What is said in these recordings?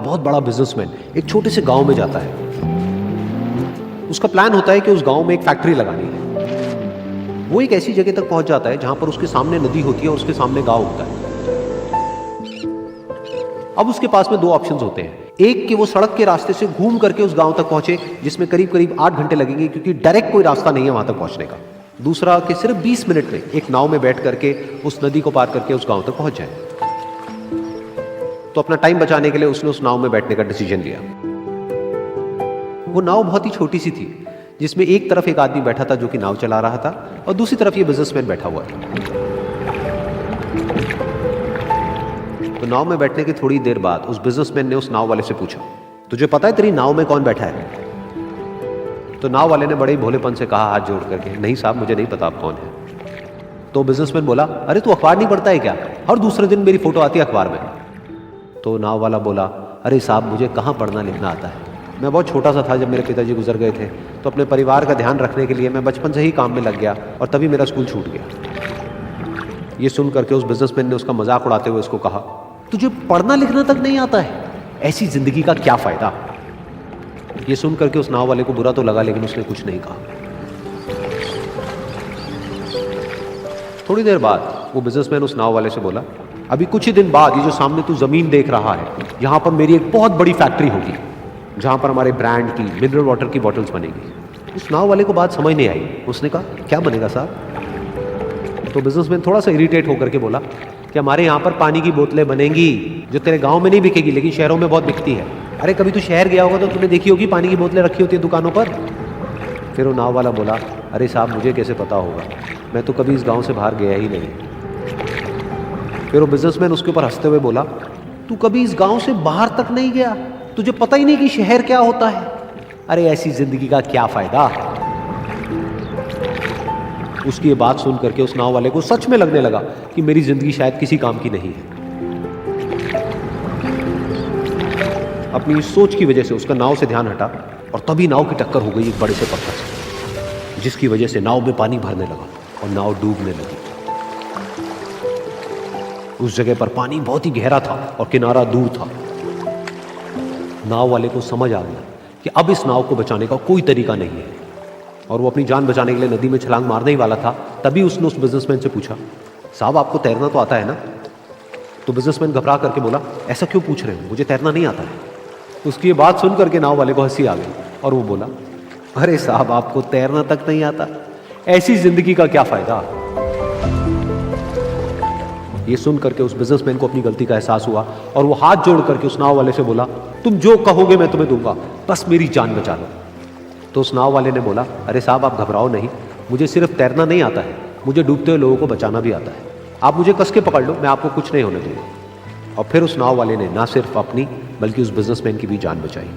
बहुत बड़ा बिजनेसमैन एक छोटे से गांव में जाता है। उसका प्लान होता है कि उस गांव में एक फैक्ट्री लगानी है। वो एक ऐसी जगह तक पहुंच जाता है जहां पर उसके सामने नदी होती है और उसके सामने गांव होता है। अब उसके पास में दो ऑप्शंस होते हैं, एक कि वो सड़क के रास्ते से घूम करके उस गांव तक पहुंचे जिसमें करीब करीब 8 घंटे लगेंगे क्योंकि डायरेक्ट कोई रास्ता नहीं है वहां तक पहुंचने का। दूसरा कि सिर्फ 20 मिनट में एक नाव में बैठ करके उस नदी को पार करके उस गांव तक पहुंच जाए। तो अपना टाइम बचाने के लिए उसने उस नाव में बैठने का डिसीजन लिया। वो नाव बहुत ही छोटी सी थी जिसमें एक तरफ एक आदमी बैठा था जो कि नाव चला रहा था और दूसरी तरफ ये बिजनेसमैन बैठा हुआ था। तो नाव में बैठने की थोड़ी देर बाद उस बिजनेसमैन ने उस नाव वाले से पूछा, तुझे पता है तेरी नाव में कौन बैठा है? तो नाव वाले ने बड़े ही भोलेपन से कहा हाथ जोड़ करके, नहीं साहब मुझे नहीं पता आप कौन है। तो बिजनेसमैन बोला, अरे तू अखबार नहीं पढ़ता है क्या? हर दूसरे दिन मेरी फोटो आती है अखबार में। तो नाव वाला बोला, अरे साहब मुझे कहाँ पढ़ना लिखना आता है, मैं बहुत छोटा सा था जब मेरे पिताजी गुजर गए थे, तो अपने परिवार का ध्यान रखने के लिए मैं बचपन से ही काम में लग गया और तभी मेरा स्कूल छूट गया। ये सुन करके उस बिजनेसमैन ने उसका मजाक उड़ाते हुए उसको कहा, तुझे पढ़ना लिखना तक नहीं आता है, ऐसी जिंदगी का क्या फायदा? ये सुन करके उस नाव वाले को बुरा तो लगा लेकिन उसने कुछ नहीं कहा। थोड़ी देर बाद वो बिजनेसमैन उस नाव वाले से बोला, अभी कुछ ही दिन बाद ये जो सामने तू जमीन देख रहा है, यहां पर मेरी एक बहुत बड़ी फैक्ट्री होगी जहां पर हमारे ब्रांड की मिनरल वाटर की बॉटल्स बनेगी। उस नाव वाले को बात समझ नहीं आई। उसने कहा, क्या बनेगा साहब? तो बिजनेसमैन थोड़ा सा इरिटेट होकर के बोला कि हमारे यहाँ पर पानी की बोतलें बनेंगी जो तेरे गांव में नहीं बिकेगी लेकिन शहरों में बहुत बिकती है। अरे कभी तू शहर गया होगा तो तूने देखी होगी पानी की बोतलें रखी होती है दुकानों पर। फिर वो नाव वाला बोला, अरे साहब मुझे कैसे पता होगा, मैं तो कभी इस गाँव से बाहर गया ही नहीं। फिर वो बिजनेसमैन उसके ऊपर हंसते हुए बोला, तू कभी इस गांव से बाहर तक नहीं गया, तुझे पता ही नहीं कि शहर क्या होता है? अरे ऐसी जिंदगी का क्या फायदा? उसकी ये बात सुन करके उस नाव वाले को सच में लगने लगा कि मेरी जिंदगी शायद किसी काम की नहीं है। अपनी सोच की वजह से उसका नाव से ध्यान हटा और तभी नाव की टक्कर हो गई एक बड़े से पत्थर से, जिसकी वजह से नाव में पानी भरने लगा और नाव डूबने लगी। उस जगह पर पानी बहुत ही गहरा था और किनारा दूर था। नाव वाले को समझ आ गया कि अब इस नाव को बचाने का कोई तरीका नहीं है और वो अपनी जान बचाने के लिए नदी में छलांग मारने ही वाला था। तभी उसने उस बिजनेसमैन से पूछा, साहब आपको तैरना तो आता है ना? तो बिजनेसमैन घबरा करके बोला, ऐसा क्यों पूछ रहे हो, मुझे तैरना नहीं आता है। उसकी ये बात सुन करके नाव वाले को हंसी आ गई और वो बोला, अरे साहब आपको तैरना तक नहीं आता, ऐसी जिंदगी का क्या फायदा? ये सुन करके उस बिजनेसमैन को अपनी गलती का एहसास हुआ और वो हाथ जोड़ करके उस नाव वाले से बोला, तुम जो कहोगे मैं तुम्हें दूंगा, बस मेरी जान बचा लो। तो उस नाव वाले ने बोला, अरे साहब आप घबराओ नहीं, मुझे सिर्फ तैरना नहीं आता है, मुझे डूबते हुए लोगों को बचाना भी आता है। आप मुझे कस के पकड़ लो, मैं आपको कुछ नहीं होने दूंगा। और फिर उस नाव वाले ने ना सिर्फ अपनी बल्कि उस बिजनेसमैन की भी जान बचाई।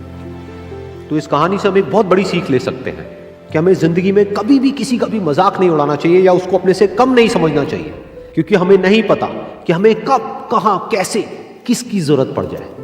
तो इस कहानी से हम एक बहुत बड़ी सीख ले सकते हैं कि हमें जिंदगी में कभी भी किसी का भी मजाक नहीं उड़ाना चाहिए या उसको अपने से कम नहीं समझना चाहिए, क्योंकि हमें नहीं पता कि हमें कब, कहां, कैसे, किसकी जरूरत पड़ जाए।